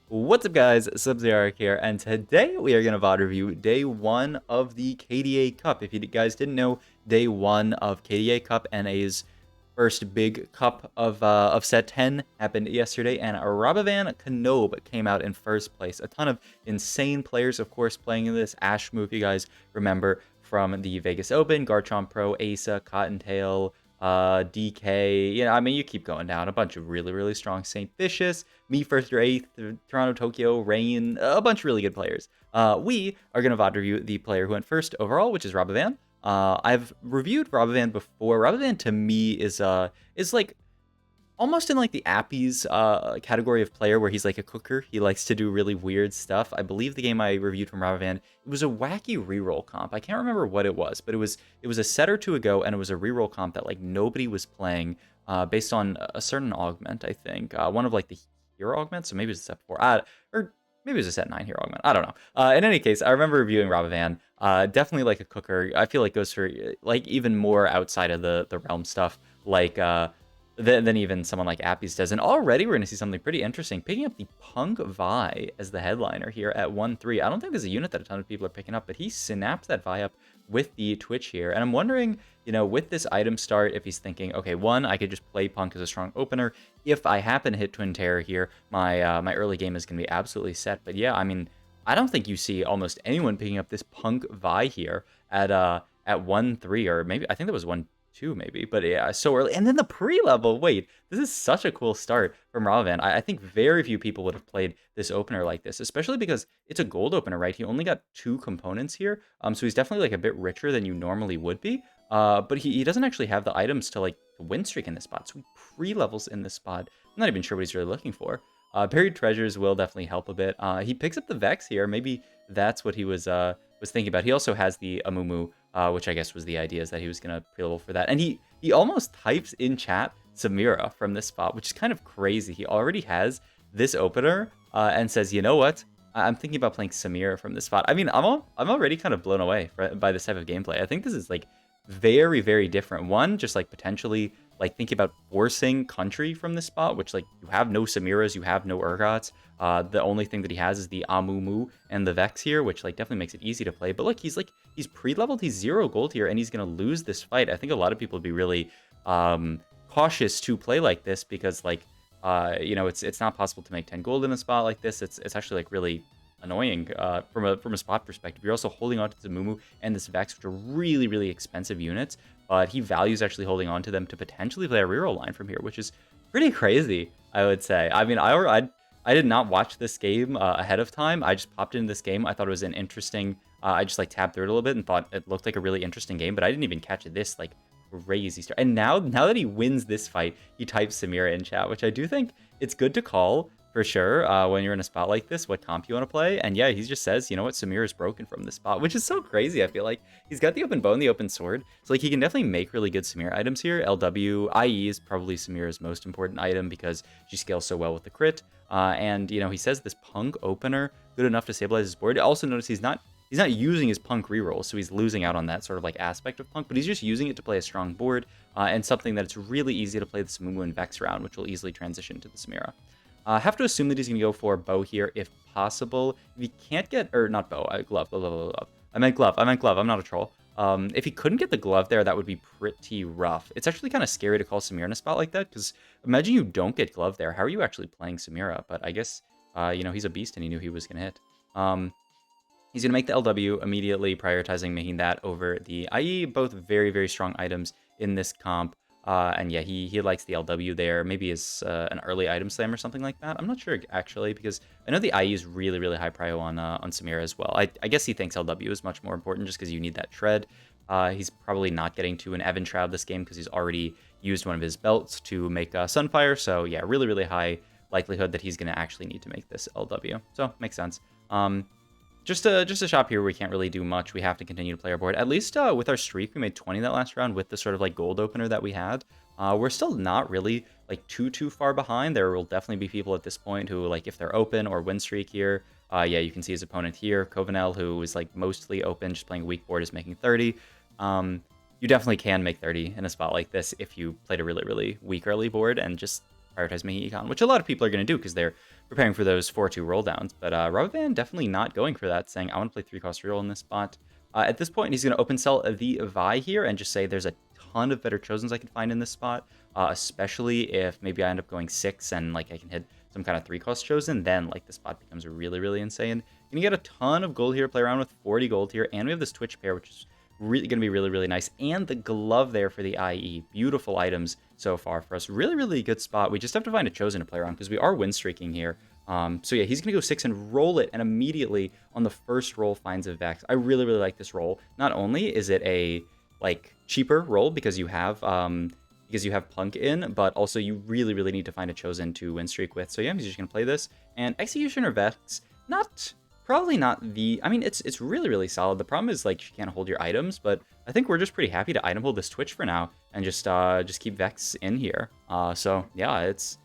What's up, guys? Sub-Zero here, and today we are going to VOD review day one of the KDA Cup. If you guys didn't know, day one of KDA Cup, NA's first big cup of set 10 happened yesterday, and Rabovan Knob came out in first place. A ton of insane players, of course, playing in this. Ashmoo, if you guys remember from the Vegas Open, Garchomp Pro, Asa, Cottontail, DK, I mean, you keep going down. A bunch of really strong St. Vicious, me first or eighth, Toronto, Tokyo, Rain, a bunch of really good players. We are going to VOD review the player who went first overall, which is Rabovan. I've reviewed Rabovan before. Rabovan to me is like almost in like the Appies category of player where he's like a cooker. He likes to do really weird stuff. I believe the game I reviewed from Rabovan, it was a wacky reroll comp. I can't remember what it was, but it was a set or two ago, and it was a reroll comp that like nobody was playing based on a certain augment, I think. One of like the hero augments, so maybe it was a set 4. Or maybe it was a set 9 hero augment. I don't know. In any case, I remember reviewing Rabovan. Definitely like a cooker. I feel like goes for like even more outside of the realm stuff, like than even someone like Appies does. And already we're going to see something pretty interesting. Picking up the Punk Vi as the headliner here at 1-3. I don't think there's a unit that a ton of people are picking up, but he snaps that Vi up with the Twitch here. And I'm wondering, with this item start, if he's thinking, okay, one, I could just play Punk as a strong opener. If I happen to hit Twin Terror here, my early game is going to be absolutely set. But yeah, I mean, I don't think you see almost anyone picking up this Punk Vi here at 1-3, or maybe I think that was 1-2 maybe, but yeah, so early. And then the pre-level, wait, this is such a cool start from Rabovan. I think very few people would have played this opener like this, especially because it's a gold opener, right? He only got 2 components here, so he's definitely like a bit richer than you normally would be, but he doesn't actually have the items to like the win streak in this spot, so he pre-levels in this spot. I'm not even sure what he's really looking for. Buried treasures will definitely help a bit. He picks up the Vex here. Maybe that's what he was thinking about. He also has the Amumu, which I guess was the idea, is that he was going to pre-level for that. And he almost types in chat Samira from this spot, which is kind of crazy. He already has this opener and says, you know what? I'm thinking about playing Samira from this spot. I mean, I'm already kind of blown away by this type of gameplay. I think this is like very different. One, just like potentially like thinking about forcing country from this spot, which like you have no Samiras, you have no Urgots. The only thing that he has is the Amumu and the Vex here, which like definitely makes it easy to play. But look, he's pre-leveled, he's 0 gold here, and he's gonna lose this fight. I think a lot of people would be really cautious to play like this because like it's not possible to make 10 gold in a spot like this. It's actually like really annoying from a spot perspective. You're also holding on to the Mumu and this Vex, which are really expensive units, but he values actually holding on to them to potentially play a reroll line from here, which is pretty crazy, I would say. I mean, I did not watch this game ahead of time. I just popped into this game. I thought it was an interesting, I just like tabbed through it a little bit and thought it looked like a really interesting game, but I didn't even catch this like crazy start. And now that he wins this fight, he types Samira in chat, which I do think it's good to call for sure when you're in a spot like this, what comp you want to play. And yeah, he just says, you know what, Samir is broken from this spot, which is so crazy. I feel like he's got the open bow and the open sword, so like he can definitely make really good Samir items here. LW, IE is probably Samira's most important item because she scales so well with the crit. And he says this Punk opener good enough to stabilize his board. Also notice he's not using his Punk reroll, so he's losing out on that sort of like aspect of Punk, but he's just using it to play a strong board and something that it's really easy to play the Samumu and Vex around, which will easily transition to the Samira. I have to assume that he's going to go for bow here if possible. If he can't get, or not bow, glove. I meant glove. I'm not a troll. If he couldn't get the glove there, that would be pretty rough. It's actually kind of scary to call Samira in a spot like that, because imagine you don't get glove there. How are you actually playing Samira? But I guess, he's a beast and he knew he was going to hit. He's going to make the LW immediately, prioritizing making that over the IE. Both very strong items in this comp. And yeah, he likes the LW there. Maybe as an early item slam or something like that. I'm not sure actually, because I know the IE is really high prio on Samira as well. I guess he thinks LW is much more important just because you need that tread. He's probably not getting to an Evan Shroud this game because he's already used one of his belts to make Sunfire. So yeah, really high likelihood that he's going to actually need to make this LW. So makes sense. Just a shop here where we can't really do much. We have to continue to play our board. At least with our streak, we made 20 that last round with the sort of like gold opener that we had. We're still not really like too far behind. There will definitely be people at this point who, like, if they're open or win streak here, yeah, you can see his opponent here, Covenel, who is like mostly open, just playing a weak board, is making 30. You definitely can make 30 in a spot like this if you played a really weak early board and just prioritize making econ, which a lot of people are going to do because they're preparing for those 4-2 roll downs. But Rubbervan definitely not going for that, saying, I want to play 3-cost reroll in this spot. At this point, he's going to open sell the Vi here and just say there's a ton of better Chosens I can find in this spot, especially if maybe I end up going 6 and like I can hit some kind of 3-cost Chosen, then like the spot becomes really, really insane. Gonna get a ton of gold here, play around with 40 gold here, and we have this Twitch pair, which is really going to be really, really nice. And the glove there for the IE. Beautiful items so far for us. Really, really good spot. We just have to find a Chosen to play around because we are win streaking here. So yeah, he's going to go 6 and roll it, and immediately on the first roll finds a Vex. I really, really like this roll. Not only is it a like cheaper roll because you have Punk in, but also you really, really need to find a Chosen to win streak with. So yeah, he's just going to play this. And Executioner Vex, probably not the... I mean, it's really, really solid. The problem is, like, you can't hold your items, but I think we're just pretty happy to item hold this Twitch for now and just keep Vex in here. So yeah, it's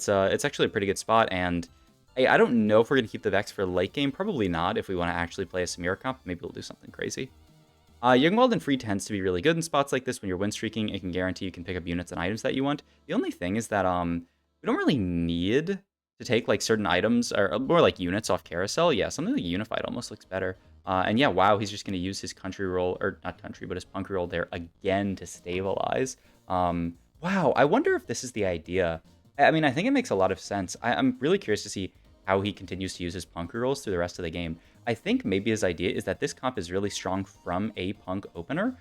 actually a pretty good spot, and I don't know if we're going to keep the Vex for late game. Probably not. If we want to actually play a Samira comp, maybe we'll do something crazy. Youngwald and Free tends to be really good in spots like this. When you're win streaking, it can guarantee you can pick up units and items that you want. The only thing is that we don't really need to take like certain items or more like units off carousel. Yeah, something like Unified almost looks better. And yeah, wow, he's just going to use his country roll, or not country, but his punk roll there again to stabilize. Wow, I wonder if this is the idea. I mean, I think it makes a lot of sense. I'm really curious to see how he continues to use his punk rolls through the rest of the game. I think maybe his idea is that this comp is really strong from a punk opener,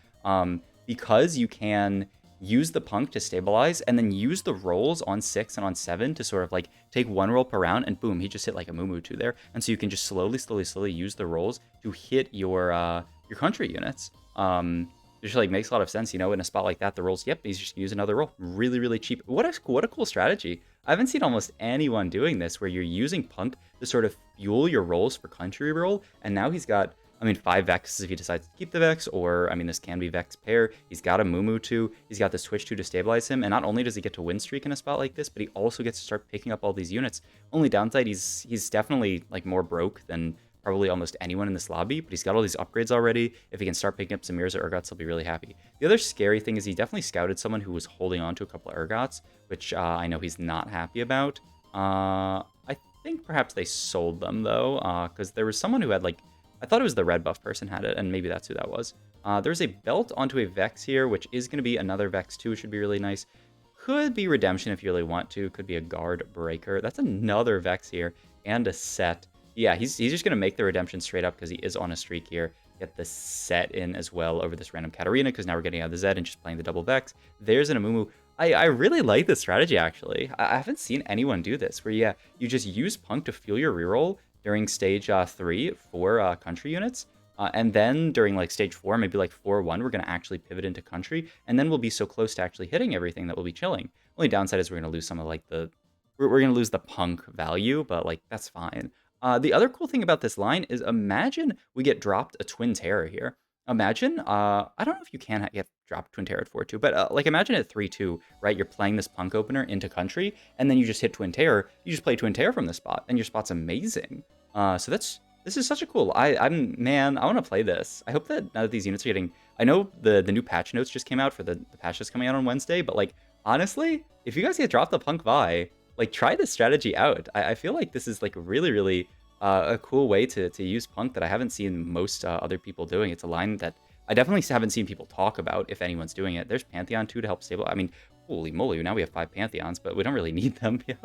because you can use the punk to stabilize and then use the rolls on 6 and on 7 to sort of like take one roll per round, and boom, he just hit like a Moo 2 there. And so you can just slowly use the rolls to hit your country units. It just like makes a lot of sense, you know, in a spot like that, the rolls, yep, he's just gonna use another roll. Really, really cheap. What a cool strategy. I haven't seen almost anyone doing this, where you're using punk to sort of fuel your rolls for country roll, and now he's got, I mean, 5 Vexes if he decides to keep the Vex, or, I mean, this can be Vex pair. He's got a Moo 2, he's got this Twitch 2 to stabilize him, and not only does he get to win streak in a spot like this, but he also gets to start picking up all these units. Only downside, he's definitely, like, more broke than probably almost anyone in this lobby, but he's got all these upgrades already. If he can start picking up some Mirrors or Urgots, he'll be really happy. The other scary thing is he definitely scouted someone who was holding on to a couple of Urgots, which I know he's not happy about. I think perhaps they sold them, though, because there was someone who had, like, I thought it was the red buff person had it, and maybe that's who that was. There's a belt onto a Vex here, which is going to be another Vex 2, which should be really nice. Could be Redemption if you really want to. Could be a Guard Breaker. That's another Vex here, and a set. Yeah, he's just going to make the Redemption straight up because he is on a streak here. Get the set in as well over this random Katarina, because now we're getting out of the Zed and just playing the double Vex. There's an Amumu. I really like this strategy, actually. I haven't seen anyone do this, where, yeah, you just use Punk to fuel your reroll during stage 3 for country units. And then during like stage 4, maybe like 4-1, we're going to actually pivot into country. And then we'll be so close to actually hitting everything that we'll be chilling. Only downside is we're going to lose some of like we're going to lose the Punk value, but like that's fine. The other cool thing about this line is, imagine we get dropped a Twin Terror here. Imagine, I don't know if you can get dropped Twin Terror at 4-2, but like imagine at 3-2, right? You're playing this Punk opener into country, and then you just hit Twin Terror. You just play Twin Terror from the spot, and your spot's amazing. So this is such a cool. Man, I want to play this. I hope that now that these units are getting, I know the new patch notes just came out for the patch that's coming out on Wednesday, but like honestly, if you guys get dropped the Punk Vi, like try this strategy out. I feel like this is like really, really a cool way to use Punk that I haven't seen most other people doing. It's a line that I definitely haven't seen people talk about, if anyone's doing it. There's Pantheon too to help stabilize. I mean, holy moly, now we have 5 Pantheons, but we don't really need them. Yeah.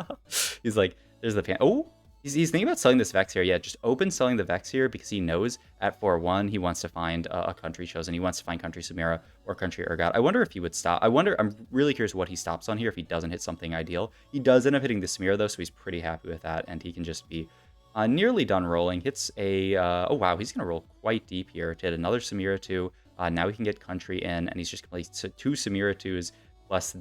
He's like, there's the Oh, he's thinking about selling this Vex here. Yeah, just open selling the Vex here because he knows at 4-1 he wants to find a country chosen. He wants to find country Samira or country Urgot. I wonder if he would stop. I'm really curious what he stops on here if he doesn't hit something ideal. He does end up hitting the Samira though, so he's pretty happy with that, and he can just be nearly done rolling. Hits a, oh wow, he's going to roll quite deep here to hit another Samira 2. Now he can get country in, and he's just going to play 2 Samira 2s plus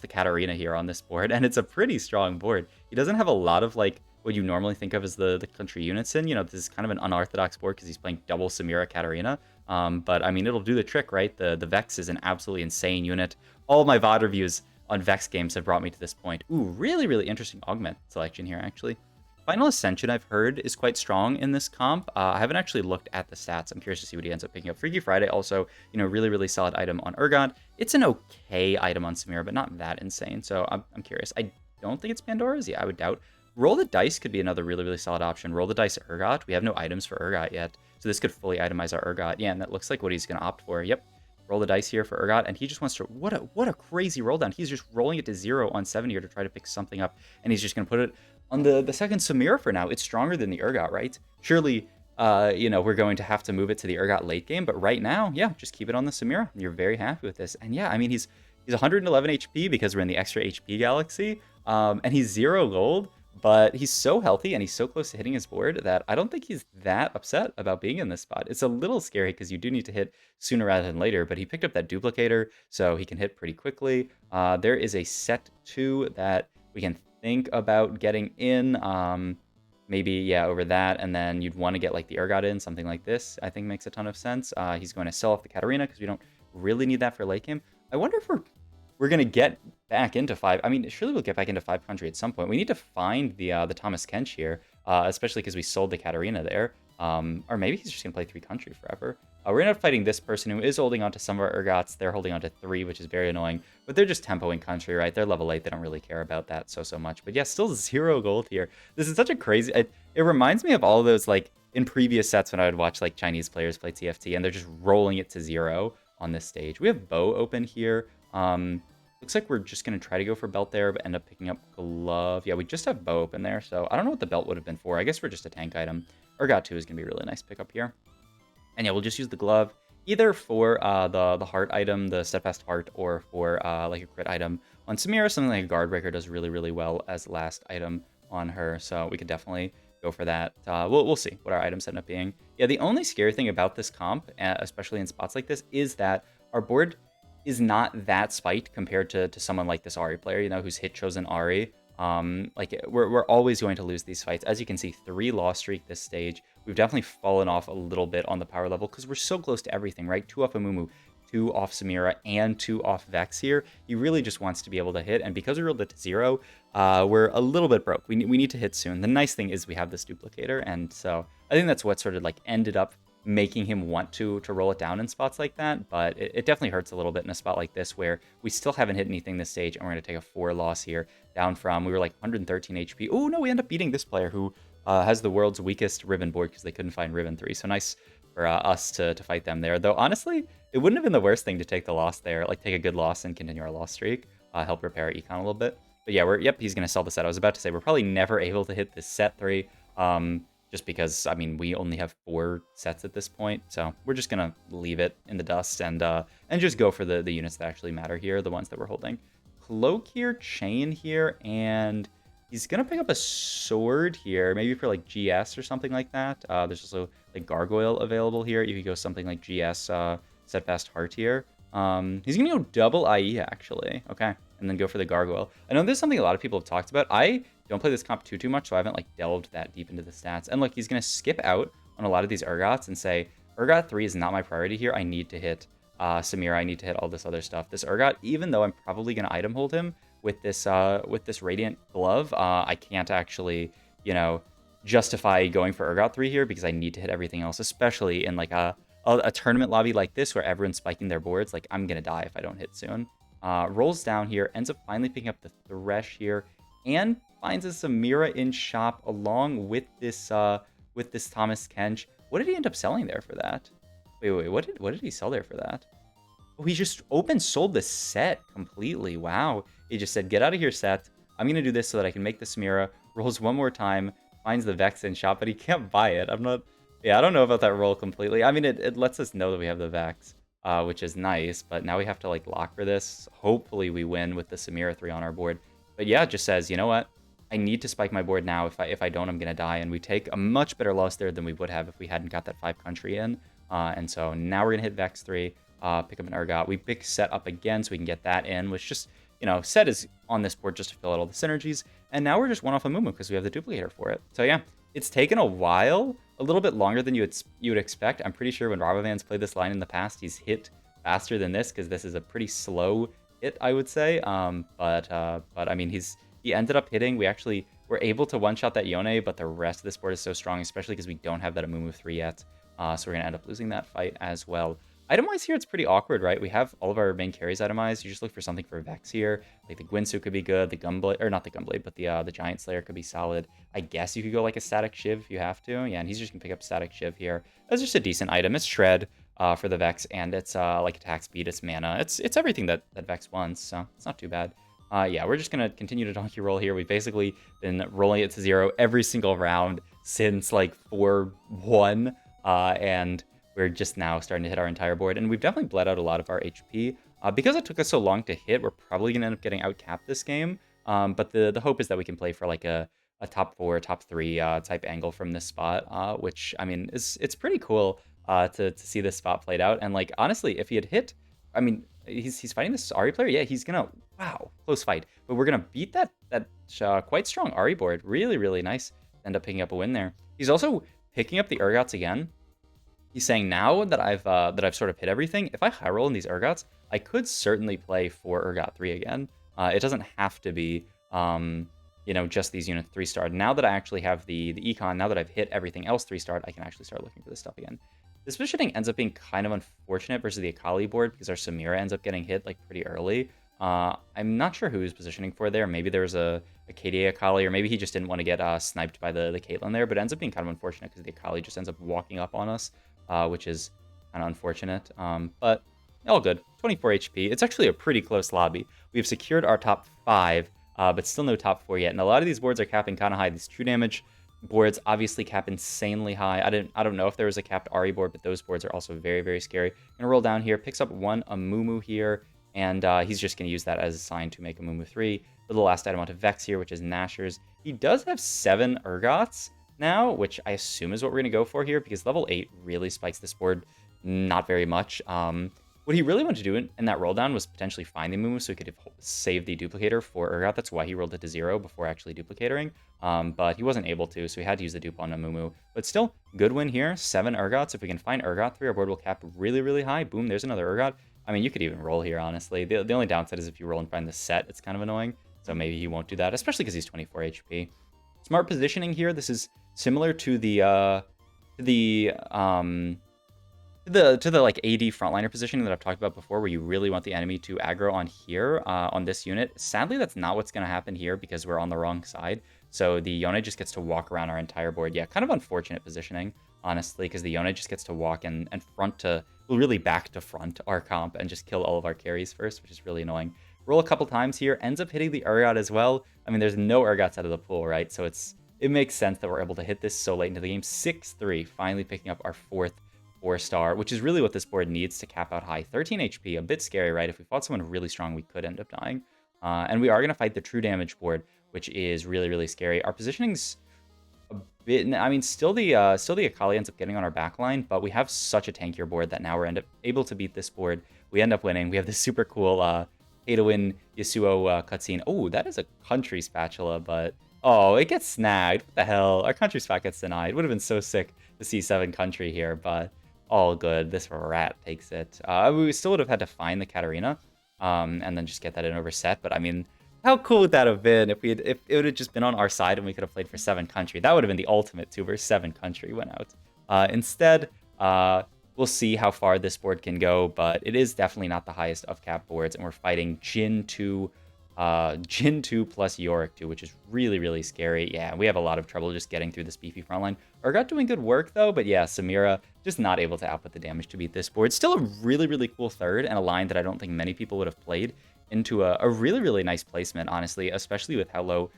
the Katarina here on this board, and it's a pretty strong board. He doesn't have a lot of like what you normally think of as the country units in. You know, this is kind of an unorthodox board because he's playing double Samira Katarina. But I mean, it'll do the trick, right? The Vex is an absolutely insane unit. All of my VOD reviews on Vex games have brought me to this point. Ooh, really, really interesting augment selection here, actually. Final Ascension, I've heard, is quite strong in this comp. I haven't actually looked at the stats. I'm curious to see what he ends up picking up. Freaky Friday, also, you know, really, really solid item on Urgot. It's an okay item on Samira, but not that insane. So I'm curious. I don't think it's Pandora's. Yeah, I would doubt. Roll the Dice could be another really, really solid option. Roll the Dice Urgot. We have no items for Urgot yet, so this could fully itemize our Urgot. Yeah, and that looks like what he's going to opt for. Yep. Roll the dice here for Urgot, and he just wants to... What a crazy roll down. He's just rolling it to 0 on 7 here to try to pick something up, and he's just going to put it on the second Samira for now. It's stronger than the Urgot, right? Surely, we're going to have to move it to the Urgot late game, but right now, yeah, just keep it on the Samira. You're very happy with this. And yeah, I mean, he's 111 HP because we're in the extra HP galaxy, and he's 0 gold, but he's so healthy and he's so close to hitting his board that I don't think he's that upset about being in this spot. It's a little scary because you do need to hit sooner rather than later, but he picked up that duplicator, so he can hit pretty quickly. There is a set 2 that we can think about getting in. Maybe, yeah, over that, and then you'd want to get like the Urgot in, something like this, I think makes a ton of sense. He's going to sell off the Katarina because we don't really need that for late game. I wonder if we're going to get back into 5. I mean, surely we'll get back into 5 country at some point. We need to find the Thomas Kench here, especially because we sold the Katarina there. Or maybe he's just going to play 3 country forever. We're going to end up fighting this person who is holding on to some of our Urgots. They're holding on to 3, which is very annoying. But they're just tempoing country, right? They're level 8. They don't really care about that so much. But yeah, still 0 gold here. This is such a crazy... It reminds me of all of those, like, in previous sets when I would watch, like, Chinese players play TFT, and they're just rolling it to 0 on this stage. We have Bow open here. Looks like we're just going to try to go for belt there, but end up picking up glove. Yeah, we just have Bow open there, so I don't know what the belt would have been for. I guess we're just a tank item. Urgot 2 is going to be a really nice pickup here. And yeah, we'll just use the glove either for the heart item, the steadfast heart, or for like a crit item on Samira. Something like a guard breaker does really, really well as last item on her. So we could definitely go for that. We'll see what our items end up being. Yeah, the only scary thing about this comp, especially in spots like this, is that our board is not that spiked compared to someone like this Ahri player, you know, who's hit chosen Ahri. Like we're always going to lose these fights. As you can see, 3 loss streak this stage. We've definitely fallen off a little bit on the power level because we're so close to everything, right? 2 off Amumu, 2 off Samira, and 2 off Vex here. He really just wants to be able to hit, and because we rolled it to 0, we're a little bit broke. We need to hit soon. The nice thing is we have this duplicator, and so I think that's what sort of like ended up making him want to roll it down in spots like that, but it definitely hurts a little bit in a spot like this where we still haven't hit anything this stage, and we're going to take a 4 loss here, down from, we were like 113 HP. Oh, no, we end up beating this player who has the world's weakest Riven board because they couldn't find Riven 3, so nice for us to fight them there. Though, honestly, it wouldn't have been the worst thing to take the loss there, like take a good loss and continue our loss streak, help repair our econ a little bit. But yeah, he's going to sell the set. I was about to say, we're probably never able to hit this set 3, just because, I mean, we only have 4 sets at this point, so we're just gonna leave it in the dust and just go for the units that actually matter here, the ones that we're holding. Cloak here, chain here, and he's gonna pick up a sword here, maybe for like GS or something like that. There's also like gargoyle available here. You could go something like GS, steadfast heart here. He's gonna go double IE actually, okay, and then go for the gargoyle. I know this is something a lot of people have talked about. I don't play this comp too much, so I haven't like delved that deep into the stats. And look, he's gonna skip out on a lot of these Urgots and say, Urgot 3 is not my priority here. I need to hit Samira. I need to hit all this other stuff. This Urgot, even though I'm probably gonna item hold him with this Radiant Glove, I can't actually, you know, justify going for Urgot 3 here because I need to hit everything else, especially in like a tournament lobby like this where everyone's spiking their boards. Like, I'm gonna die if I don't hit soon. Rolls down here, ends up finally picking up the Thresh here, and finds a Samira in shop along with this Thomas Kench. What did he end up selling there for that? Wait, what did he sell there for that? Oh, he just sold the set completely. Wow. He just said, get out of here, set. I'm gonna do this so that I can make the Samira. Rolls one more time, finds the Vex in shop, but he can't buy it. I don't know about that roll completely. I mean, it lets us know that we have the Vex, which is nice, but now we have to like lock for this. Hopefully we win with the Samira 3 on our board. But yeah, it just says, you know what? I need to spike my board now. If I don't, I'm gonna die. And we take a much better loss there than we would have if we hadn't got that 5 country in. And so now we're gonna hit Vex 3, pick up an Urgot. We pick set up again so we can get that in, which just, you know, set is on this board just to fill out all the synergies. And now we're just 1 off a Mumu because we have the duplicator for it. So yeah, it's taken a while, a little bit longer than you would expect. I'm pretty sure when Robovan's played this line in the past, he's hit faster than this because this is a pretty slow hit, I would say. But I mean, he ended up hitting. We actually were able to one-shot that Yone, but the rest of this board is so strong, especially because we don't have that Amumu 3 yet. So we're going to end up losing that fight as well. Item-wise here, it's pretty awkward, right? We have all of our main carries itemized. You just look for something for Vex here. Like the Gwynsu could be good. The Gunblade, or not the Gunblade, but the Giant Slayer could be solid. I guess you could go like a Static Shiv if you have to. Yeah, and he's just gonna pick up Static Shiv here. That's just a decent item. It's Shred for the Vex, and it's like attack speed, it's mana. It's everything that Vex wants, so it's not too bad. Yeah, we're just gonna continue to donkey roll here. We've basically been rolling it to 0 every single round since like 4-1, and we're just now starting to hit our entire board, and we've definitely bled out a lot of our HP. Because it took us so long to hit, we're probably going to end up getting outcapped this game, but the hope is that we can play for like a top 4, top 3 type angle from this spot, which, I mean, it's pretty cool to see this spot played out. And like, honestly, if he had hit, I mean, he's fighting this Ahri player. Yeah, he's going to, wow, close fight. But we're going to beat that quite strong Ahri board. Really, really nice. End up picking up a win there. He's also picking up the Urgots again. He's saying now that I've sort of hit everything, if I high roll in these Urgots, I could certainly play for Urgot 3 again. It doesn't have to be, you know, just these units 3-starred. Now that I actually have the econ, now that I've hit everything else 3-starred, I can actually start looking for this stuff again. This positioning ends up being kind of unfortunate versus the Akali board because our Samira ends up getting hit like pretty early. I'm not sure who he's positioning for there. Maybe there was a KDA Akali, or maybe he just didn't want to get sniped by the Caitlyn there, but it ends up being kind of unfortunate because the Akali just ends up walking up on us. Which is kind of unfortunate, but all good. 24 HP. It's actually a pretty close lobby. We have secured our top 5, but still no top 4 yet. And a lot of these boards are capping kind of high. These true damage boards obviously cap insanely high. I don't know if there was a capped Ahri board, but those boards are also very, very scary. Gonna roll down here, picks up 1 Amumu here, and he's just gonna use that as a sign to make Amumu 3. For the last item onto Vex here, which is Nashers. He does have 7 Urgots now, which I assume is what we're going to go for here, because level 8 really spikes this board not very much. What he really wanted to do in that roll down was potentially find the Mumu so he could save the duplicator for Urgot. That's why he rolled it to 0 before actually duplicating. But he wasn't able to, so he had to use the dupe on a Mumu. But still, good win here. 7 Urgots. If we can find Urgot 3, our board will cap really, really high. Boom, there's another Urgot. I mean, you could even roll here, honestly. The only downside is if you roll and find the set, it's kind of annoying. So maybe he won't do that, especially because he's 24 HP. Smart positioning here. This is similar to the like AD frontliner positioning that I've talked about before, where you really want the enemy to aggro on here on this unit. Sadly, that's not what's going to happen here because we're on the wrong side. So the Yone just gets to walk around our entire board. Yeah, kind of unfortunate positioning, honestly, because the Yone just gets to walk and front to, well, really back to front our comp and just kill all of our carries first, which is really annoying. Roll a couple times here, ends up hitting the Urgot as well. I mean, there's no Urgots out of the pool, right? So it makes sense that we're able to hit this so late into the game. 6-3, finally picking up our 4th 4-star, which is really what this board needs to cap out high. 13 HP, a bit scary, right? If we fought someone really strong, we could end up dying. And we are going to fight the true damage board, which is really, really scary. Our positioning's a bit, I mean, still the Akali ends up getting on our backline, but we have such a tankier board that now we're able to beat this board. We end up winning. We have this super cool pay to win Yasuo cutscene. Oh, that is a country spatula, but oh, it gets snagged. What the hell? Our country spat gets denied. Would have been so sick to see 7 country here, but all good. This rat takes it. We still would have had to find the Katarina, and then just get that in over set. But I mean, how cool would that have been if it would have just been on our side and we could have played for 7 country? That would have been the ultimate 2 versus 7 country went out. Instead, we'll see how far this board can go, but it is definitely not the highest of cap boards, and we're fighting Jhin 2 plus Yorick 2, which is really, really scary. Yeah, we have a lot of trouble just getting through this beefy frontline. Urgot doing good work, though, but yeah, Samira just not able to output the damage to beat this board. Still a really, really cool third, and a line that I don't think many people would have played into a really, really nice placement, honestly, especially with how low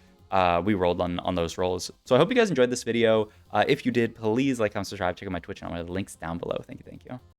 we rolled on those rolls. So I hope you guys enjoyed this video. If you did, please like, comment, subscribe, check out my Twitch channel. The links down below. Thank you.